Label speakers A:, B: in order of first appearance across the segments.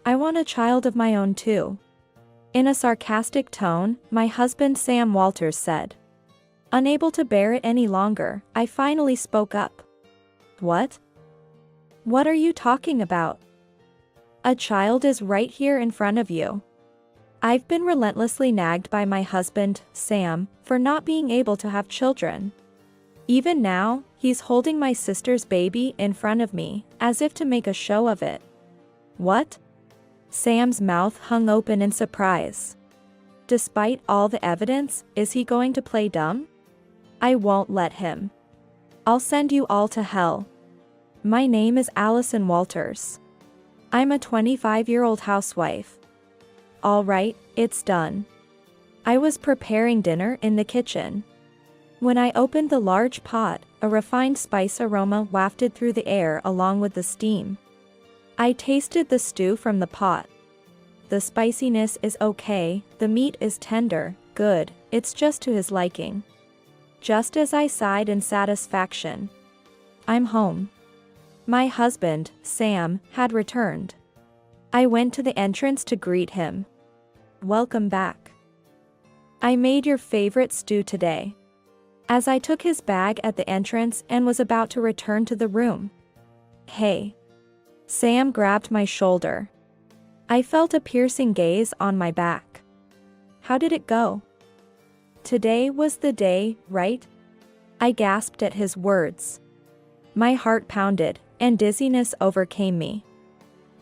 A: I want a child of my own too. In a sarcastic tone, my husband Sam Walters said. Unable to bear it any longer, I finally spoke up. What? What are you talking about? A child is right here in front of you. I've been relentlessly nagged by my husband, Sam, for not being able to have children. Even now, he's holding my sister's baby in front of me, as if to make a show of it. What? Sam's mouth hung open in surprise. Despite all the evidence, is he going to play dumb? I won't let him. I'll send you all to hell. My name is Allison Walters. I'm a 25-year-old housewife. All right, it's done. I was preparing dinner in the kitchen. When I opened the large pot, a refined spice aroma wafted through the air along with the steam. I tasted the stew from the pot. The spiciness is okay, the meat is tender, good, it's just to his liking. Just as I sighed in satisfaction. I'm home. My husband, Sam, had returned. I went to the entrance to greet him. Welcome back. I made your favorite stew today. As I took his bag at the entrance and was about to return to the room. Hey. Sam grabbed my shoulder. I felt a piercing gaze on my back. How did it go? Today was the day, right? I gasped at his words. My heart pounded, and dizziness overcame me.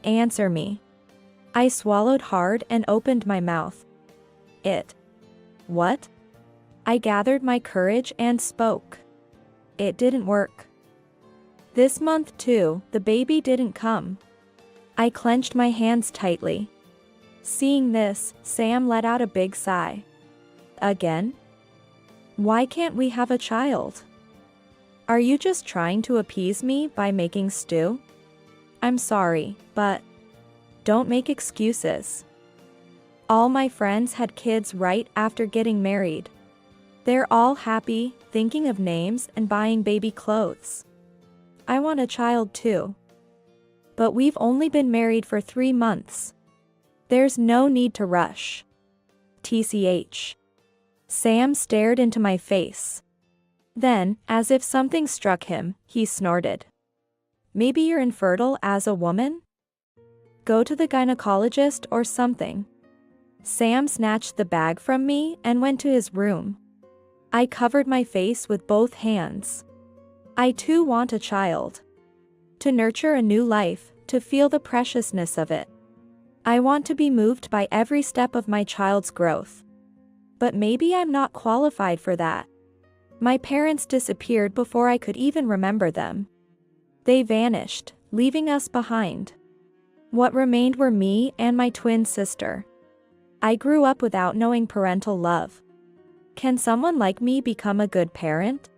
A: Answer me. I swallowed hard and opened my mouth. What? I gathered my courage and spoke. It didn't work. This month too, the baby didn't come. I clenched my hands tightly. Seeing this, Sam let out a big sigh. Again? Why can't we have a child? Are you just trying to appease me by making stew? I'm sorry, but don't make excuses. All my friends had kids right after getting married. They're all happy, thinking of names and buying baby clothes. I want a child too. But we've only been married for 3 months. There's no need to rush. TCH. Sam stared into my face. Then, as if something struck him, he snorted. Maybe you're infertile as a woman? Go to the gynecologist or something. Sam snatched the bag from me and went to his room. I covered my face with both hands. I too want a child. To nurture a new life, to feel the preciousness of it. I want to be moved by every step of my child's growth. But maybe I'm not qualified for that. My parents disappeared before I could even remember them. They vanished, leaving us behind. What remained were me and my twin sister. I grew up without knowing parental love. Can someone like me become a good parent?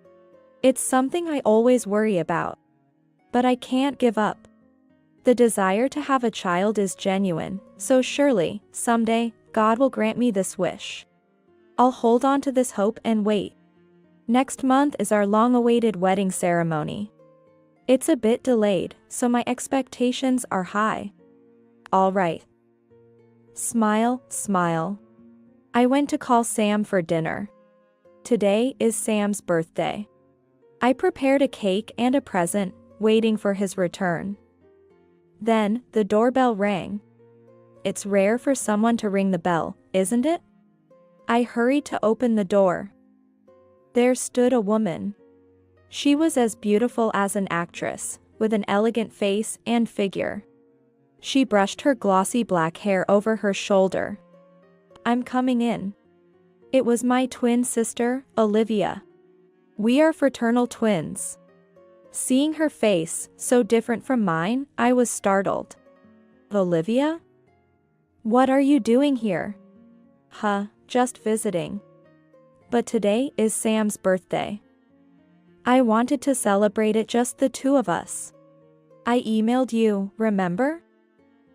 A: It's something I always worry about. But I can't give up. The desire to have a child is genuine, so surely, someday, God will grant me this wish. I'll hold on to this hope and wait. Next month is our long-awaited wedding ceremony. It's a bit delayed, so my expectations are high. All right. Smile, smile. I went to call Sam for dinner. Today is Sam's birthday. I prepared a cake and a present, waiting for his return. Then, the doorbell rang. It's rare for someone to ring the bell, isn't it? I hurried to open the door. There stood a woman. She was as beautiful as an actress, with an elegant face and figure. She brushed her glossy black hair over her shoulder. I'm coming in. It was my twin sister, Olivia. We are fraternal twins. Seeing her face, so different from mine, I was startled. Olivia? What are you doing here? Just visiting. But today is Sam's birthday. I wanted to celebrate it just the two of us. I emailed you, remember?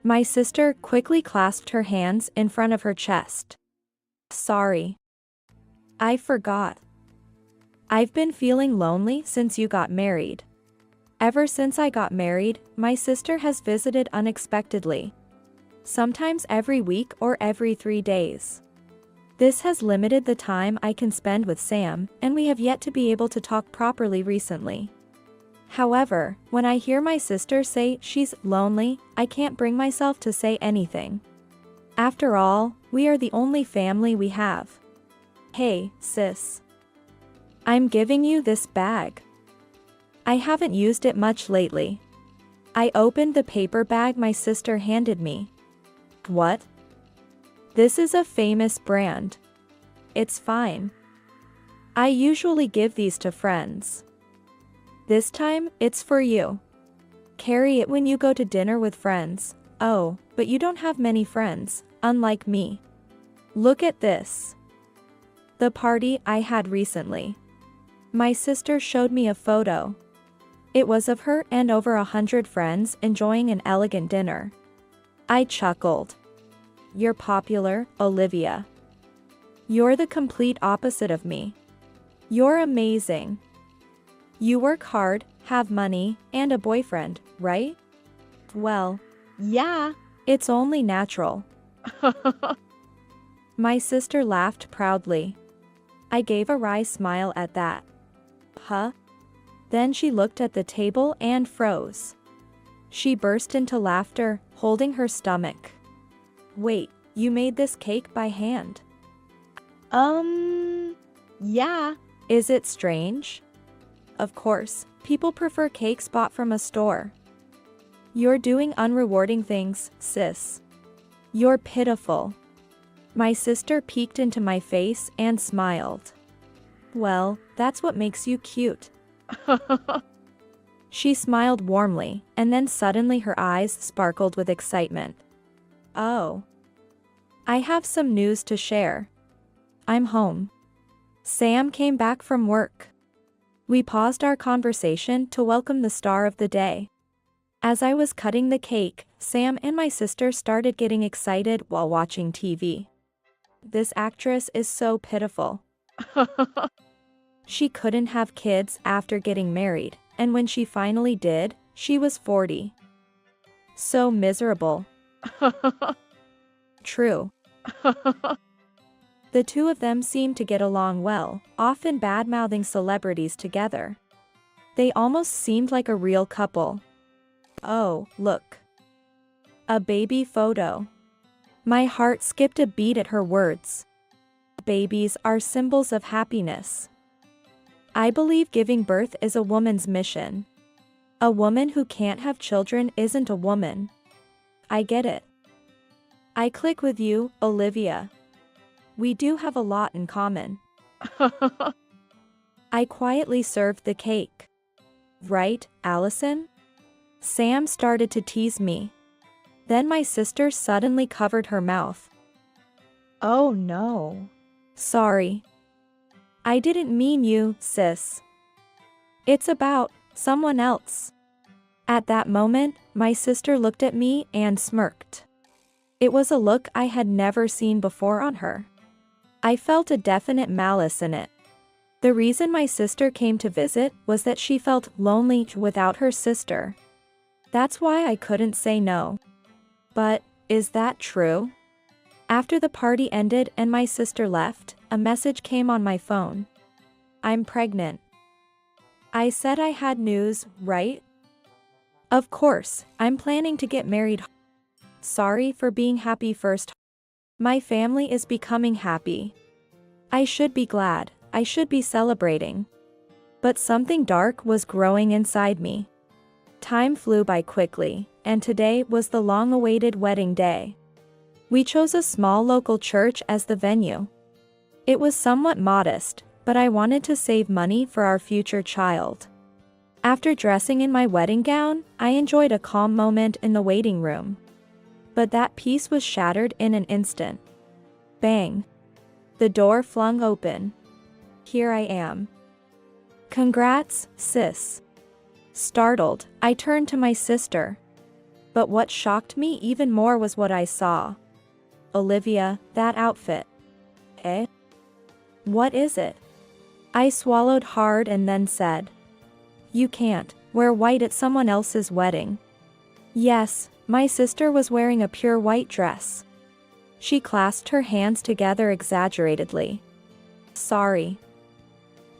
A: My sister quickly clasped her hands in front of her chest. Sorry. I forgot. I've been feeling lonely since you got married. Ever since I got married, my sister has visited unexpectedly. sometimes every week or every 3 days. This has limited the time I can spend with Sam, and we have yet to be able to talk properly recently. However, when I hear my sister say she's lonely, I can't bring myself to say anything. After all, we are the only family we have. Hey, sis. I'm giving you this bag. I haven't used it much lately. I opened the paper bag my sister handed me. What? This is a famous brand. It's fine. I usually give these to friends. This time, it's for you. Carry it when you go to dinner with friends. Oh, but you don't have many friends, unlike me. Look at this. The party I had recently. My sister showed me a photo. It was of her and over 100 friends enjoying an elegant dinner. I chuckled. You're popular, Olivia. You're the complete opposite of me. You're amazing. You work hard, have money, and a boyfriend, right? Well, yeah, it's only natural. My sister laughed proudly. I gave a wry smile at that. Huh? Then she looked at the table and froze. She burst into laughter, holding her stomach. Wait, you made this cake by hand? Yeah. Is it strange? Of course, people prefer cakes bought from a store. You're doing unrewarding things, sis. You're pitiful. My sister peeked into my face and smiled. Well, that's what makes you cute. She smiled warmly, and then suddenly her eyes sparkled with excitement. Oh. I have some news to share. I'm home. Sam came back from work. We paused our conversation to welcome the star of the day. As I was cutting the cake, Sam and my sister started getting excited while watching TV. This actress is so pitiful. She couldn't have kids after getting married, and when she finally did, she was 40. So miserable. True. The two of them seemed to get along well, often bad-mouthing celebrities together. They almost seemed like a real couple. Oh, look. A baby photo. My heart skipped a beat at her words. Babies are symbols of happiness. I believe giving birth is a woman's mission. A woman who can't have children isn't a woman. I get it. I click with you, Olivia. We do have a lot in common. I quietly served the cake. Right, Allison? Sam started to tease me. Then my sister suddenly covered her mouth. Oh no. Sorry. I didn't mean you, sis. It's about someone else. At that moment, my sister looked at me and smirked. It was a look I had never seen before on her. I felt a definite malice in it. The reason my sister came to visit was that she felt lonely without her sister. That's why I couldn't say no. But, is that true? After the party ended and my sister left, a message came on my phone. I'm pregnant. I said I had news, right? Of course, I'm planning to get married. Sorry for being happy first. My family is becoming happy. I should be glad, I should be celebrating. But something dark was growing inside me. Time flew by quickly, and today was the long-awaited wedding day. We chose a small local church as the venue. It was somewhat modest, but I wanted to save money for our future child. After dressing in my wedding gown, I enjoyed a calm moment in the waiting room. But that peace was shattered in an instant. Bang! The door flung open. Here I am. Congrats, sis. Startled, I turned to my sister. But what shocked me even more was what I saw. Olivia, that outfit. Eh? What is it? I swallowed hard and then said. You can't wear white at someone else's wedding. Yes, My sister was wearing a pure white dress. She clasped her hands together exaggeratedly. Sorry.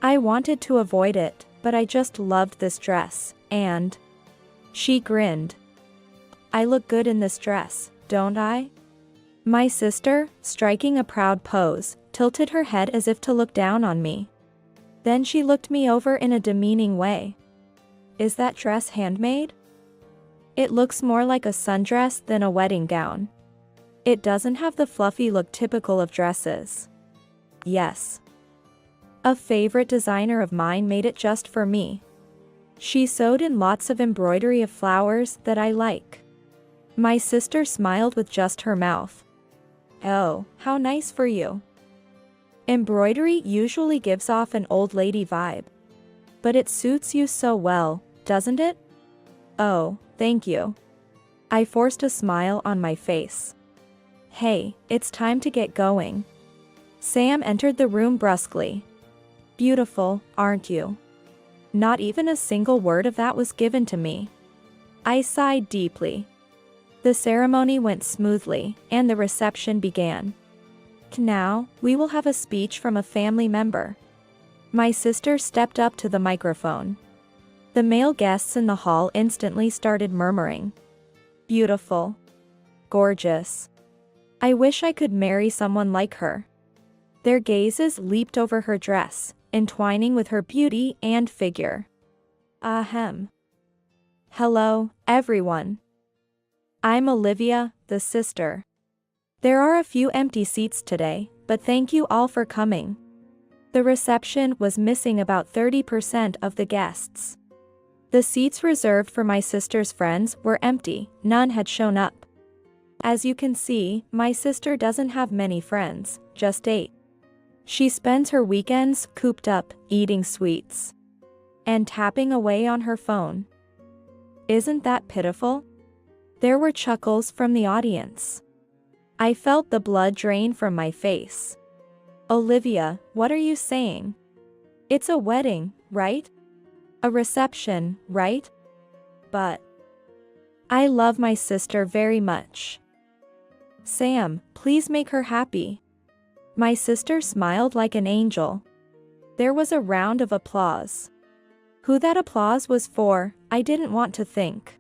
A: I wanted to avoid it, but I just loved this dress, and... She grinned. I look good in this dress, don't I? My sister, striking a proud pose, tilted her head as if to look down on me. Then she looked me over in a demeaning way. Is that dress handmade? It looks more like a sundress than a wedding gown. It doesn't have the fluffy look typical of dresses. Yes. A favorite designer of mine made it just for me. She sewed in lots of embroidery of flowers that I like. My sister smiled with just her mouth. Oh, how nice for you. Embroidery usually gives off an old lady vibe. But it suits you so well, doesn't it? Oh, thank you. I forced a smile on my face. Hey, it's time to get going. Sam entered the room brusquely. Beautiful, aren't you? Not even a single word of that was given to me. I sighed deeply. The ceremony went smoothly, and the reception began. Now, we will have a speech from a family member. My sister stepped up to the microphone. The male guests in the hall instantly started murmuring. Beautiful. Gorgeous. I wish I could marry someone like her. Their gazes leaped over her dress, entwining with her beauty and figure. Ahem. Hello, everyone. I'm Olivia, the sister. There are a few empty seats today, but thank you all for coming. The reception was missing about 30% of the guests. The seats reserved for my sister's friends were empty, none had shown up. As you can see, my sister doesn't have many friends, just 8. She spends her weekends cooped up, eating sweets. And tapping away on her phone. Isn't that pitiful? There were chuckles from the audience. I felt the blood drain from my face. Olivia, what are you saying? It's a wedding, right? A reception, right? But I love my sister very much. Sam, please make her happy. My sister smiled like an angel. There was a round of applause. Who that applause was for, I didn't want to think.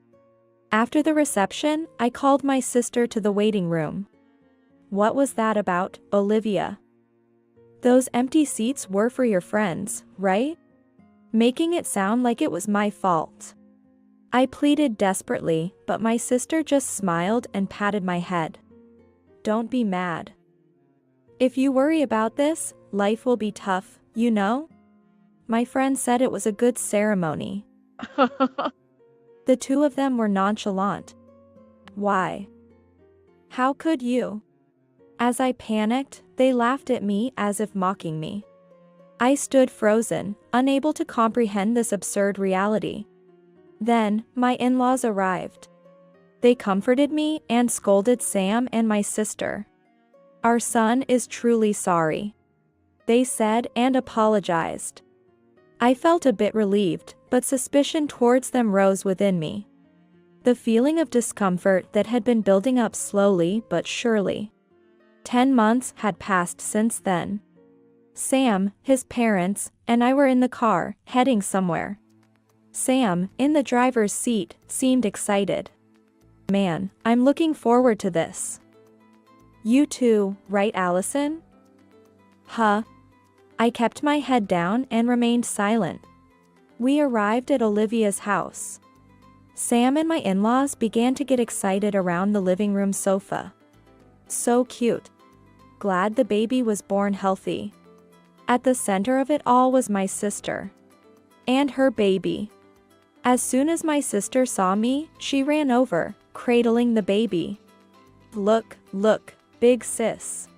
A: After the reception, I called my sister to the waiting room. What was that about, Olivia? Those empty seats were for your friends, right? Making it sound like it was my fault. I pleaded desperately, but my sister just smiled and patted my head. Don't be mad. If you worry about this, life will be tough, you know? My friend said it was a good ceremony. The two of them were nonchalant. Why? How could you? As I panicked, they laughed at me as if mocking me. I stood frozen, unable to comprehend this absurd reality. Then, my in-laws arrived. They comforted me and scolded Sam and my sister. Our son is truly sorry, they said and apologized. I felt a bit relieved, but suspicion towards them rose within me. The feeling of discomfort that had been building up slowly but surely. 10 months had passed since then. Sam, his parents, and I were in the car, heading somewhere. Sam, in the driver's seat, seemed excited. Man, I'm looking forward to this. You too, right, Allison? Huh? I kept my head down and remained silent. We arrived at Olivia's house. Sam and my in-laws began to get excited around the living room sofa. So cute. Glad the baby was born healthy. At the center of it all was my sister. And her baby. As soon as my sister saw me, she ran over, cradling the baby. Look, big sis.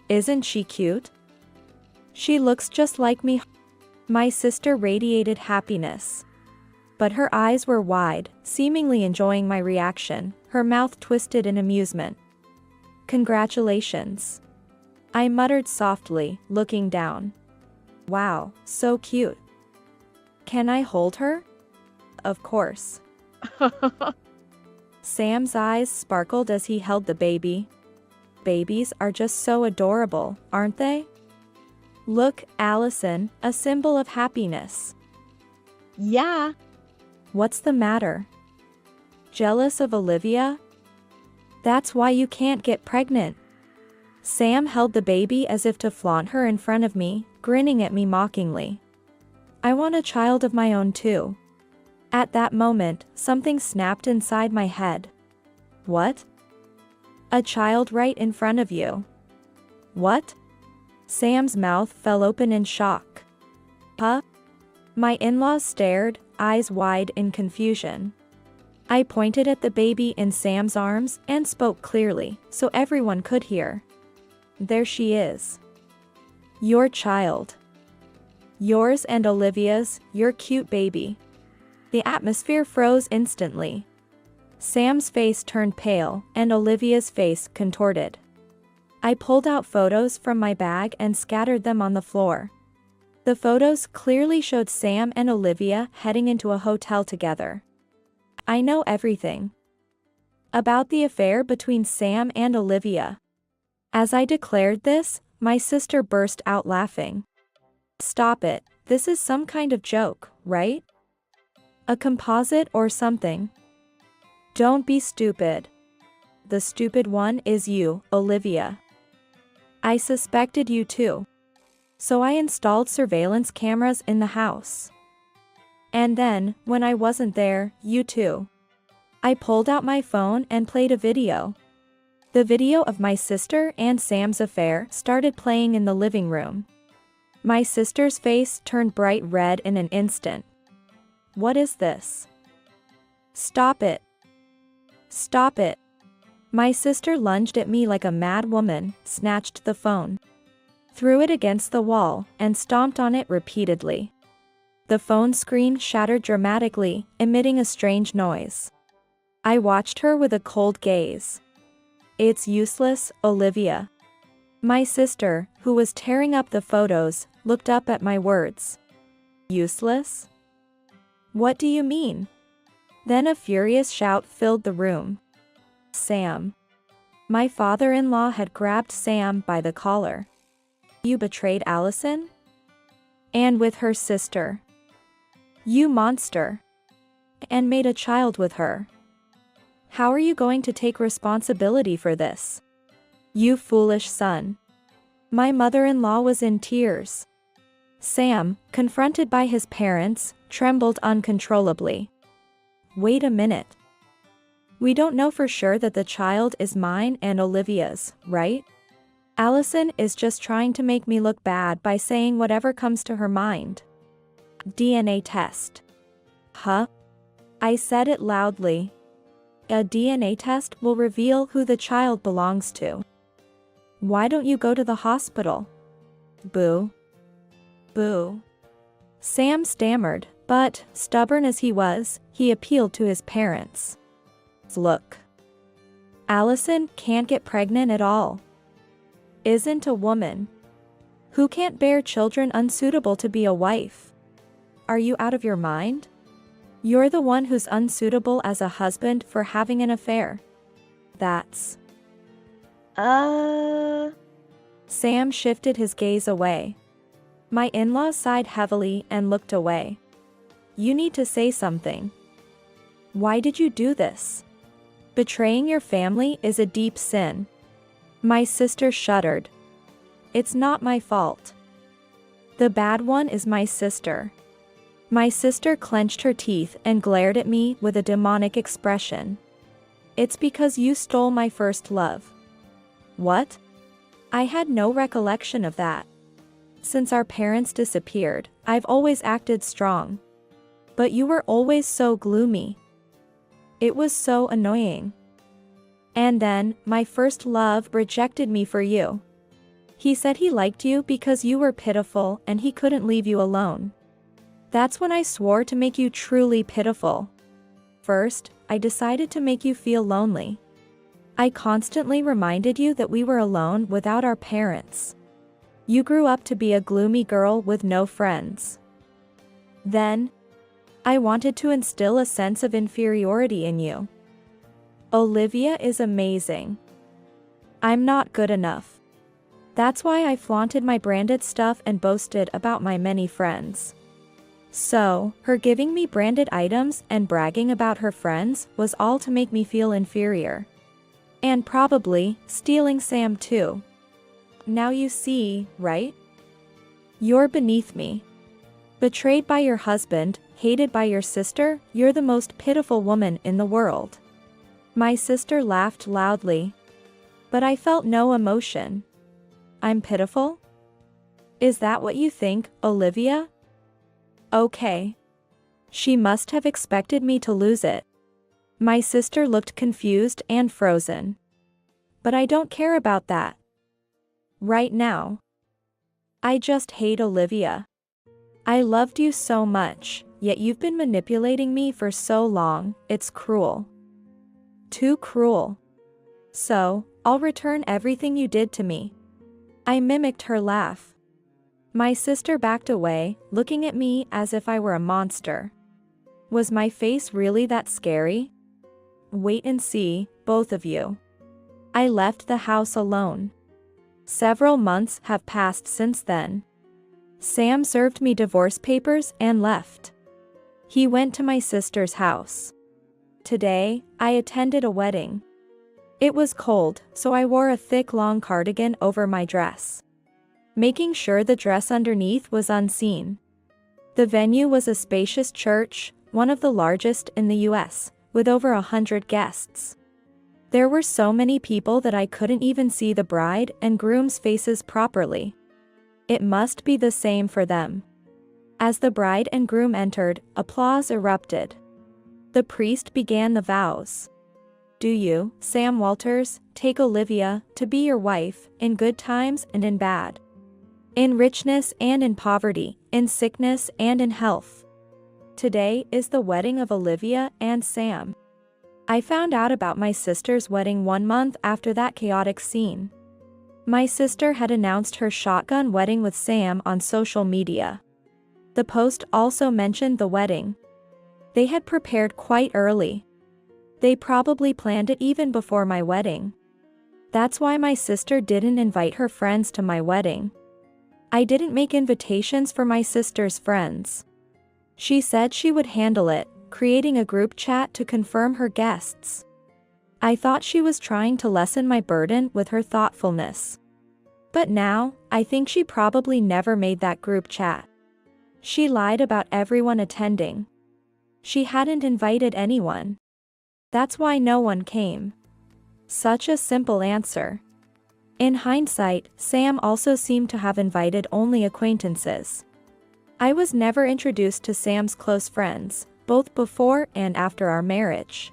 A: Isn't she cute? She looks just like me. My sister radiated happiness. But her eyes were wide, seemingly enjoying my reaction, her mouth twisted in amusement. Congratulations. I muttered softly, looking down. Wow, so cute. Can I hold her? Of course. Sam's eyes sparkled as he held the baby. Babies are just so adorable, aren't they? Look, Allison, a symbol of happiness.
B: Yeah.
A: What's the matter? Jealous of Olivia? That's why you can't get pregnant. Sam held the baby as if to flaunt her in front of me, grinning at me mockingly. I want a child of my own too. At that moment, something snapped inside my head. What? A child right in front of you. What? Sam's mouth fell open in shock. Huh? My in-laws stared, eyes wide in confusion. I pointed at the baby in Sam's arms and spoke clearly, so everyone could hear. There she is. Your child. Yours and Olivia's, your cute baby. The atmosphere froze instantly. Sam's face turned pale, and Olivia's face contorted. I pulled out photos from my bag and scattered them on the floor. The photos clearly showed Sam and Olivia heading into a hotel together. I know everything about the affair between Sam and Olivia. As I declared this, my sister burst out laughing. Stop it, this is some kind of joke, right? A composite or something? Don't be stupid. The stupid one is you, Olivia. I suspected you too. So I installed surveillance cameras in the house. And then, when I wasn't there, you too. I pulled out my phone and played a video. The video of my sister and Sam's affair started playing in the living room. My sister's face turned bright red in an instant. What is this? Stop it. Stop it. My sister lunged at me like a mad woman, snatched the phone, threw it against the wall, and stomped on it repeatedly. The phone screen shattered dramatically, emitting a strange noise. I watched her with a cold gaze. It's useless, Olivia. My sister, who was tearing up the photos, looked up at my words. Useless? What do you mean? Then a furious shout filled the room. Sam. My father-in-law had grabbed Sam by the collar. You betrayed Allison? And with her sister. You monster. And made a child with her. How are you going to take responsibility for this? You foolish son. My mother-in-law was in tears. Sam, confronted by his parents, trembled uncontrollably. Wait a minute. We don't know for sure that the child is mine and Olivia's, right? Allison is just trying to make me look bad by saying whatever comes to her mind. DNA test. Huh? I said it loudly. A DNA test will reveal who the child belongs to. Why don't you go to the hospital? Boo. Boo. Sam stammered, but, stubborn as he was, he appealed to his parents. Look. Allison can't get pregnant at all. Isn't a woman. Who can't bear children unsuitable to be a wife? Are you out of your mind? You're the one who's unsuitable as a husband for having an affair. That's... Sam shifted his gaze away. My in-laws sighed heavily and looked away. You need to say something. Why did you do this? Betraying your family is a deep sin. My sister shuddered. It's not my fault. The bad one is my sister. My sister clenched her teeth and glared at me with a demonic expression. It's because you stole my first love. What? I had no recollection of that. Since our parents disappeared, I've always acted strong. But you were always so gloomy. It was so annoying. And then, my first love rejected me for you. He said he liked you because you were pitiful and he couldn't leave you alone. That's when I swore to make you truly pitiful. First, I decided to make you feel lonely. I constantly reminded you that we were alone without our parents. You grew up to be a gloomy girl with no friends. Then, I wanted to instill a sense of inferiority in you. Olivia is amazing. I'm not good enough. That's why I flaunted my branded stuff and boasted about my many friends. So, her giving me branded items and bragging about her friends was all to make me feel inferior. And probably stealing Sam too. Now you see, right? You're beneath me. Betrayed by your husband, hated by your sister, you're the most pitiful woman in the world. My sister laughed loudly. But I felt no emotion. I'm pitiful? Is that what you think, Olivia? Okay. She must have expected me to lose it. My sister looked confused and frozen. But I don't care about that. Right now. I just hate Olivia. I loved you so much, yet you've been manipulating me for so long, it's cruel. Too cruel. So, I'll return everything you did to me. I mimicked her laugh. My sister backed away, looking at me as if I were a monster. Was my face really that scary? Wait and see, both of you. I left the house alone. Several months have passed since then. Sam served me divorce papers and left. He went to my sister's house. Today, I attended a wedding. It was cold, so I wore a thick long cardigan over my dress, making sure the dress underneath was unseen. The venue was a spacious church, one of the largest in the US, with over 100 guests. There were so many people that I couldn't even see the bride and groom's faces properly. It must be the same for them. As the bride and groom entered, applause erupted. The priest began the vows. Do you, Sam Walters, take Olivia to be your wife, in good times and in bad, in richness and in poverty, in sickness and in health? Today is the wedding of Olivia and Sam. I found out about my sister's wedding 1 month after that chaotic scene. My sister had announced her shotgun wedding with Sam on social media. The post also mentioned the wedding. They had prepared quite early. They probably planned it even before my wedding. That's why my sister didn't invite her friends to my wedding. I didn't make invitations for my sister's friends. She said she would handle it, creating a group chat to confirm her guests. I thought she was trying to lessen my burden with her thoughtfulness. But now, I think she probably never made that group chat. She lied about everyone attending. She hadn't invited anyone. That's why no one came. Such a simple answer. In hindsight, Sam also seemed to have invited only acquaintances. I was never introduced to Sam's close friends, both before and after our marriage.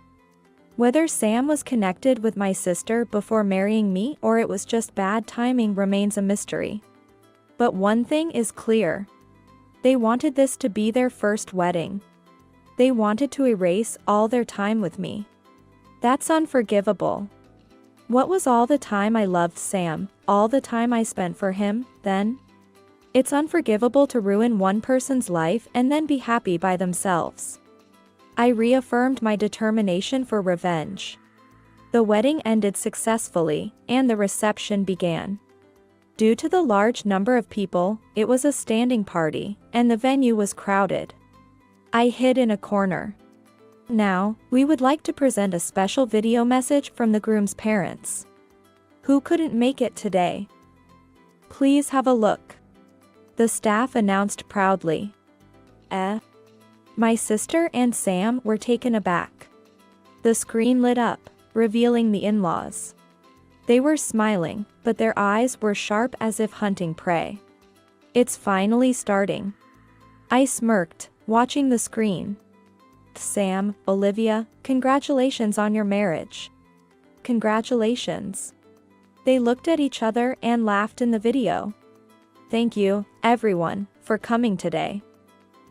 A: Whether Sam was connected with my sister before marrying me or it was just bad timing remains a mystery. But one thing is clear. They wanted this to be their first wedding. They wanted to erase all their time with me. That's unforgivable. What was all the time I loved Sam, all the time I spent for him, then? It's unforgivable to ruin one person's life and then be happy by themselves. I reaffirmed my determination for revenge. The wedding ended successfully, and the reception began. Due to the large number of people, it was a standing party, and the venue was crowded. I hid in a corner. Now, we would like to present a special video message from the groom's parents, who couldn't make it today. Please have a look. The staff announced proudly. My sister and Sam were taken aback. The screen lit up, revealing the in-laws. They were smiling, but their eyes were sharp as if hunting prey. It's finally starting. I smirked, watching the screen. Sam, Olivia, congratulations on your marriage. Congratulations. They looked at each other and laughed in the video. Thank you, everyone, for coming today.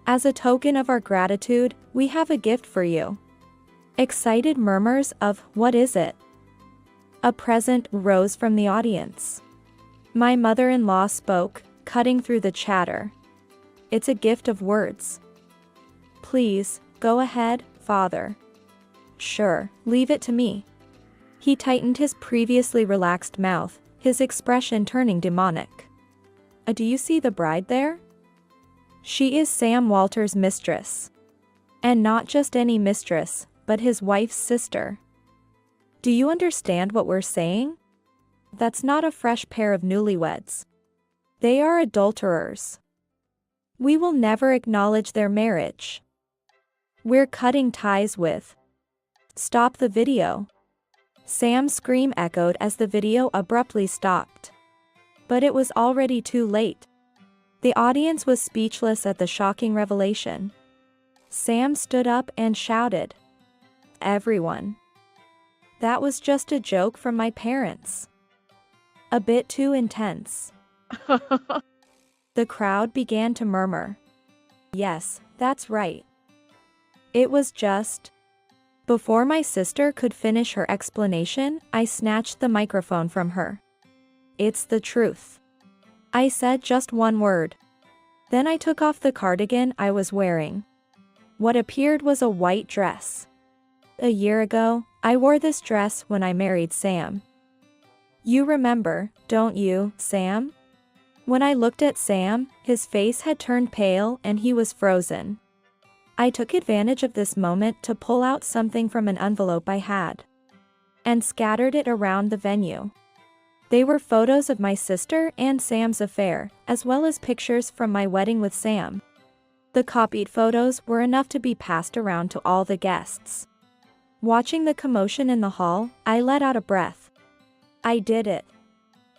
A: As a token of our gratitude, we have a gift for you. Excited murmurs of, "What is it?" A present rose from the audience. My mother-in-law spoke, cutting through the chatter. It's a gift of words. Please, go ahead, Father. Sure, leave it to me. He tightened his previously relaxed mouth, his expression turning demonic. Do you see the bride there? She is Sam Walter's mistress. And not just any mistress, but his wife's sister. Do you understand what we're saying? That's not a fresh pair of newlyweds. They are adulterers. We will never acknowledge their marriage. We're cutting ties with. Stop the video. Sam's scream echoed as the video abruptly stopped. But it was already too late. The audience was speechless at the shocking revelation. Sam stood up and shouted, "Everyone. That was just a joke from my parents. A bit too intense." The crowd began to murmur. Yes, that's right. It was just. Before my sister could finish her explanation, I snatched the microphone from her. It's the truth. I said just one word. Then I took off the cardigan I was wearing. What appeared was a white dress. A year ago, I wore this dress when I married Sam. You remember, don't you, Sam? When I looked at Sam, his face had turned pale and he was frozen. I took advantage of this moment to pull out something from an envelope I had and scattered it around the venue. They were photos of my sister and Sam's affair, as well as pictures from my wedding with Sam. The copied photos were enough to be passed around to all the guests. Watching the commotion in the hall, I let out a breath. I did it.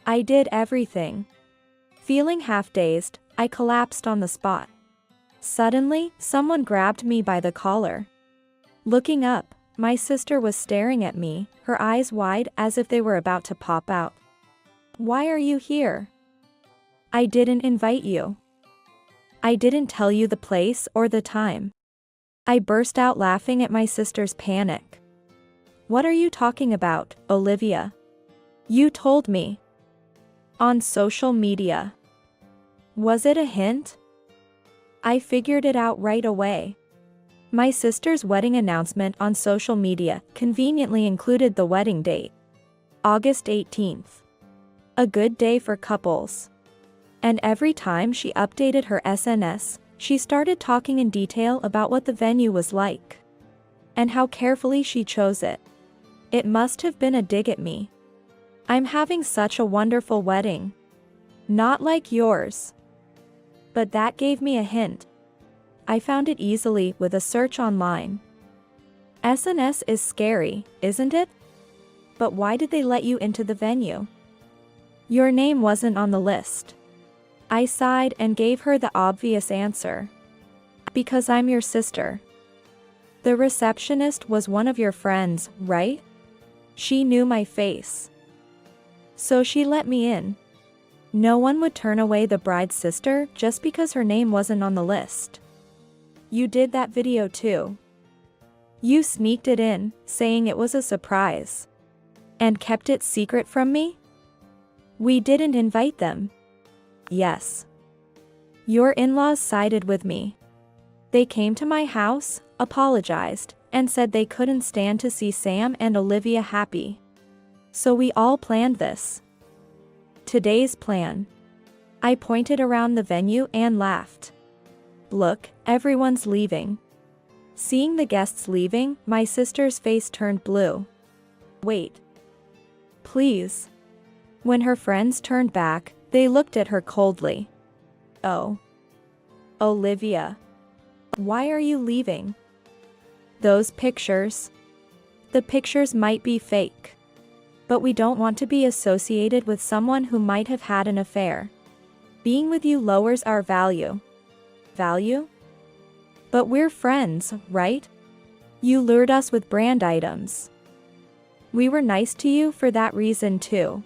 A: I did everything. Feeling half-dazed, I collapsed on the spot. Suddenly, someone grabbed me by the collar. Looking up, my sister was staring at me, her eyes wide as if they were about to pop out. Why are you here? I didn't invite you. I didn't tell you the place or the time. I burst out laughing at my sister's panic. What are you talking about, Olivia? You told me. On social media. Was it a hint? I figured it out right away. My sister's wedding announcement on social media conveniently included the wedding date. August 18th. A good day for couples. And every time she updated her SNS, she started talking in detail about what the venue was like. And how carefully she chose it. It must have been a dig at me. I'm having such a wonderful wedding. Not like yours. But that gave me a hint. I found it easily with a search online. SNS is scary, isn't it? But why did they let you into the venue? Your name wasn't on the list. I sighed and gave her the obvious answer. Because I'm your sister. The receptionist was one of your friends, right? She knew my face. So she let me in. No one would turn away the bride's sister just because her name wasn't on the list. You did that video too. You sneaked it in, saying it was a surprise. And kept it secret from me? We didn't invite them. Yes. Your in-laws sided with me. They came to my house, apologized, and said they couldn't stand to see Sam and Olivia happy. So we all planned this. Today's plan. I pointed around the venue and laughed. Look, everyone's leaving. Seeing the guests leaving, my sister's face turned blue. Wait. Please. When her friends turned back, they looked at her coldly. Oh. Olivia. Why are you leaving? Those pictures. The pictures might be fake. But we don't want to be associated with someone who might have had an affair. Being with you lowers our value. Value? But we're friends, right? You lured us with brand items. We were nice to you for that reason too.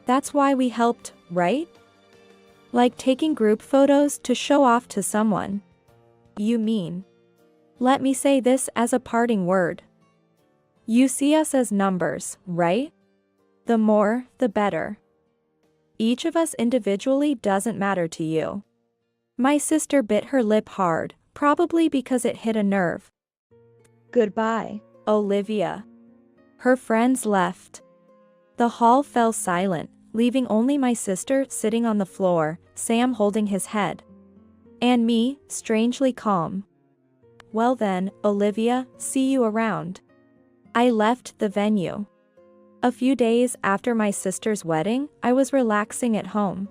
A: That's why we helped, right? Like taking group photos to show off to someone. You mean? Let me say this as a parting word. You see us as numbers, right? The more, the better. Each of us individually doesn't matter to you. My sister bit her lip hard, probably because it hit a nerve. Goodbye, Olivia. Her friends left. The hall fell silent, leaving only my sister sitting on the floor, Sam holding his head. And me, strangely calm. Well then, Olivia, see you around. I left the venue. A few days after my sister's wedding, I was relaxing at home.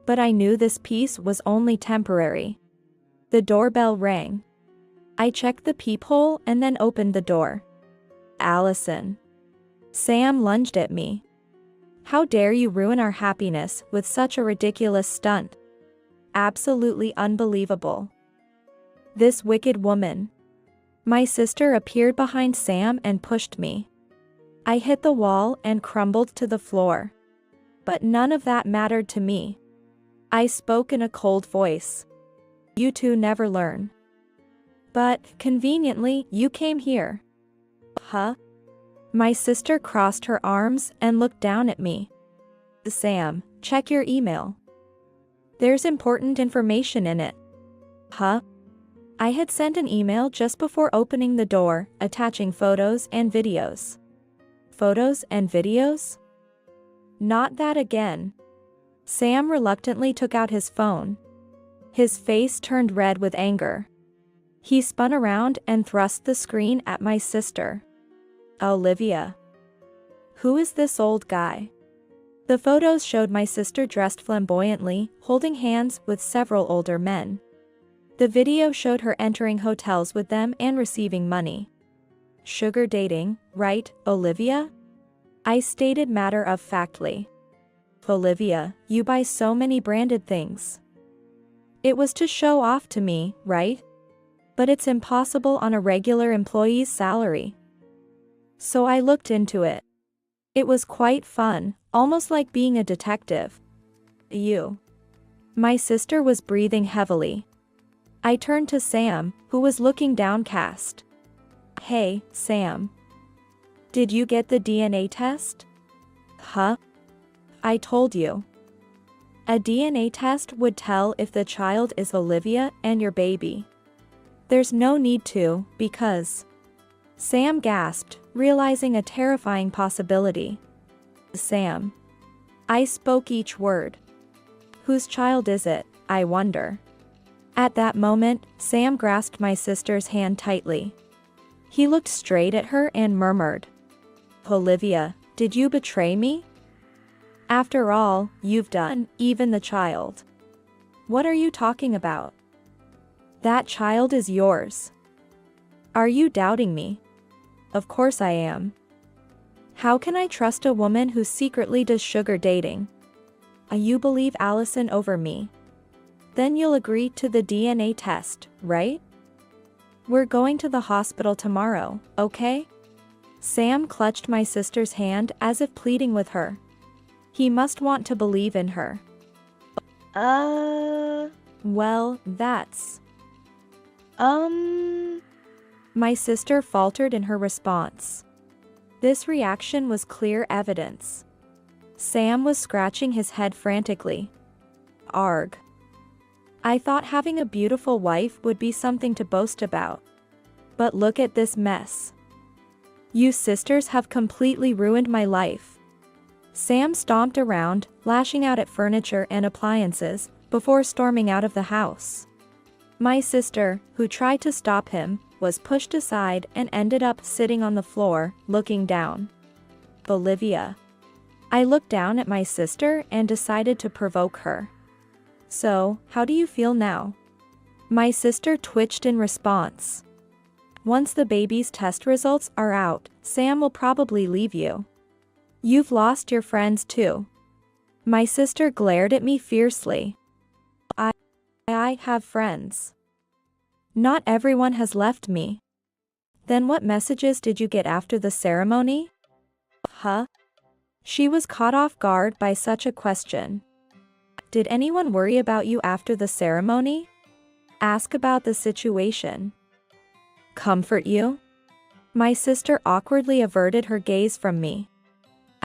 A: But I knew this peace was only temporary. The doorbell rang. I checked the peephole and then opened the door. Allison. Sam lunged at me. How dare you ruin our happiness with such a ridiculous stunt? Absolutely unbelievable. This wicked woman. My sister appeared behind Sam and pushed me. I hit the wall and crumbled to the floor. But none of that mattered to me. I spoke in a cold voice. You two never learn. But, conveniently, you came here. Huh? My sister crossed her arms and looked down at me. Sam, check your email. There's important information in it. Huh? I had sent an email just before opening the door, attaching photos and videos. Photos and videos? Not that again. Sam reluctantly took out his phone. His face turned red with anger. He spun around and thrust the screen at my sister. Olivia. Who is this old guy? The photos showed my sister dressed flamboyantly, holding hands with several older men. The video showed her entering hotels with them and receiving money. Sugar dating, right, Olivia? I stated matter-of-factly. Olivia, you buy so many branded things. It was to show off to me, right? But it's impossible on a regular employee's salary. So I looked into it. It was quite fun, almost like being a detective. You. My sister was breathing heavily. I turned to Sam, who was looking downcast. Hey, Sam. Did you get the DNA test? Huh? I told you. A DNA test would tell if the child is Olivia and your baby. There's no need to, because... Sam gasped, realizing a terrifying possibility. Sam. I spoke each word. Whose child is it, I wonder? At that moment, Sam grasped my sister's hand tightly. He looked straight at her and murmured. Olivia, did you betray me? After all, you've done, even the child. What are you talking about? That child is yours. Are you doubting me? Of course I am. How can I trust a woman who secretly does sugar dating? You believe Allison over me. Then you'll agree to the DNA test, right? We're going to the hospital tomorrow, okay? Sam clutched my sister's hand as if pleading with her. He must want to believe in her. Well, that's... My sister faltered in her response. This reaction was clear evidence. Sam was scratching his head frantically. Arg. I thought having a beautiful wife would be something to boast about. But look at this mess. You sisters have completely ruined my life. Sam stomped around, lashing out at furniture and appliances, before storming out of the house. My sister, who tried to stop him, was pushed aside and ended up sitting on the floor, looking down. Olivia. I looked down at my sister and decided to provoke her. So, how do you feel now? My sister twitched in response. Once the baby's test results are out, Sam will probably leave you. You've lost your friends too. My sister glared at me fiercely. I have friends. Not everyone has left me. Then what messages did you get after the ceremony? Huh? She was caught off guard by such a question. Did anyone worry about you after the ceremony? Ask about the situation. Comfort you? My sister awkwardly averted her gaze from me.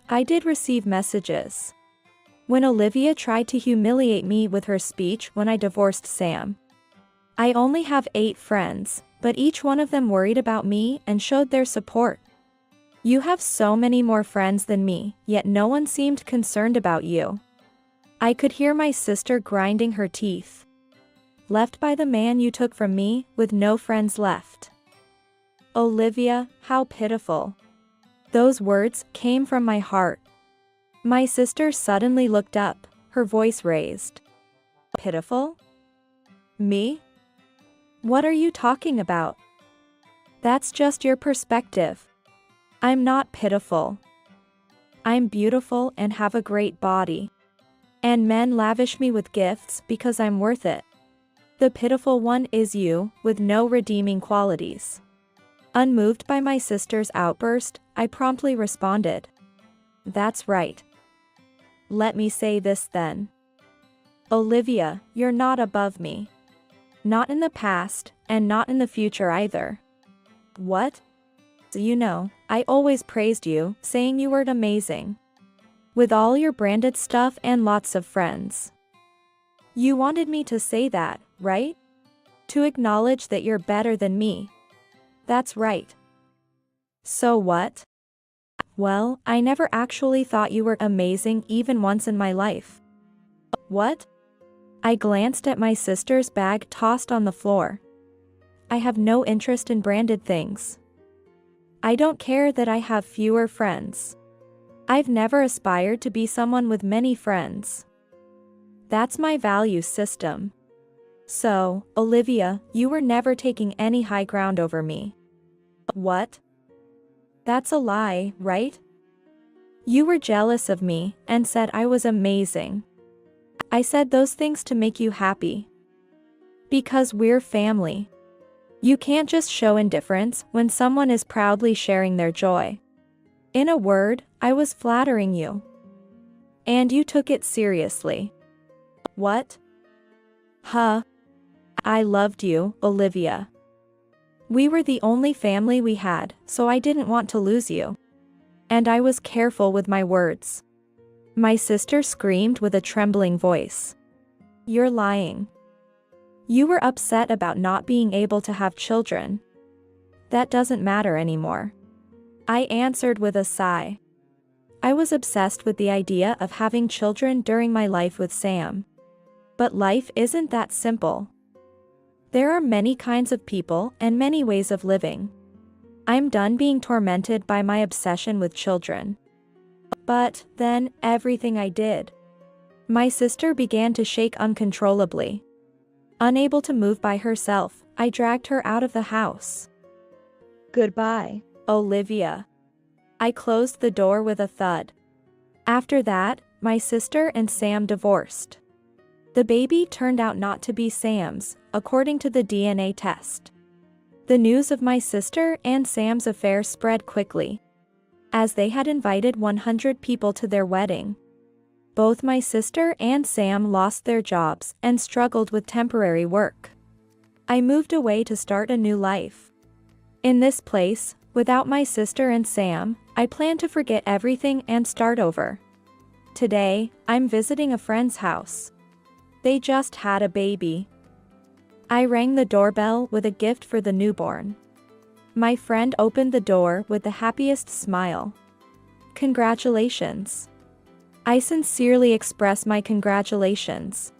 A: I did receive messages. When Olivia tried to humiliate me with her speech when I divorced Sam. I only have 8 friends, but each one of them worried about me and showed their support. You have so many more friends than me, yet no one seemed concerned about you. I could hear my sister grinding her teeth. Left by the man you took from me, with no friends left. Olivia, how pitiful. Those words came from my heart. My sister suddenly looked up, her voice raised. Pitiful? Me? What are you talking about? That's just your perspective. I'm not pitiful. I'm beautiful and have a great body. And men lavish me with gifts because I'm worth it. The pitiful one is you, with no redeeming qualities. Unmoved by my sister's outburst, I promptly responded. That's right. Let me say this then. Olivia, you're not above me. Not in the past, and not in the future either. What? You know, I always praised you, saying you were amazing. With all your branded stuff and lots of friends. You wanted me to say that, right? To acknowledge that you're better than me. That's right. So what? Well, I never actually thought you were amazing even once in my life. What? I glanced at my sister's bag tossed on the floor. I have no interest in branded things. I don't care that I have fewer friends. I've never aspired to be someone with many friends. That's my value system. So, Olivia, you were never taking any high ground over me. What? That's a lie, right? You were jealous of me and said I was amazing. I said those things to make you happy. Because we're family. You can't just show indifference when someone is proudly sharing their joy. In a word, I was flattering you. And you took it seriously. What? Huh? I loved you, Olivia. We were the only family we had, so I didn't want to lose you. And I was careful with my words. My sister screamed with a trembling voice. You're lying. You were upset about not being able to have children. That doesn't matter anymore. I answered with a sigh. I was obsessed with the idea of having children during my life with Sam. But life isn't that simple. There are many kinds of people and many ways of living. I'm done being tormented by my obsession with children. But then, everything I did. My sister began to shake uncontrollably. Unable to move by herself, I dragged her out of the house. Goodbye, Olivia. I closed the door with a thud. After that, my sister and Sam divorced. The baby turned out not to be Sam's, according to the DNA test. The news of my sister and Sam's affair spread quickly, as they had invited 100 people to their wedding. Both my sister and Sam lost their jobs and struggled with temporary work. I moved away to start a new life. In this place, without my sister and Sam, I plan to forget everything and start over. Today, I'm visiting a friend's house. They just had a baby. I rang the doorbell with a gift for the newborn. My friend opened the door with the happiest smile. Congratulations. I sincerely express my congratulations.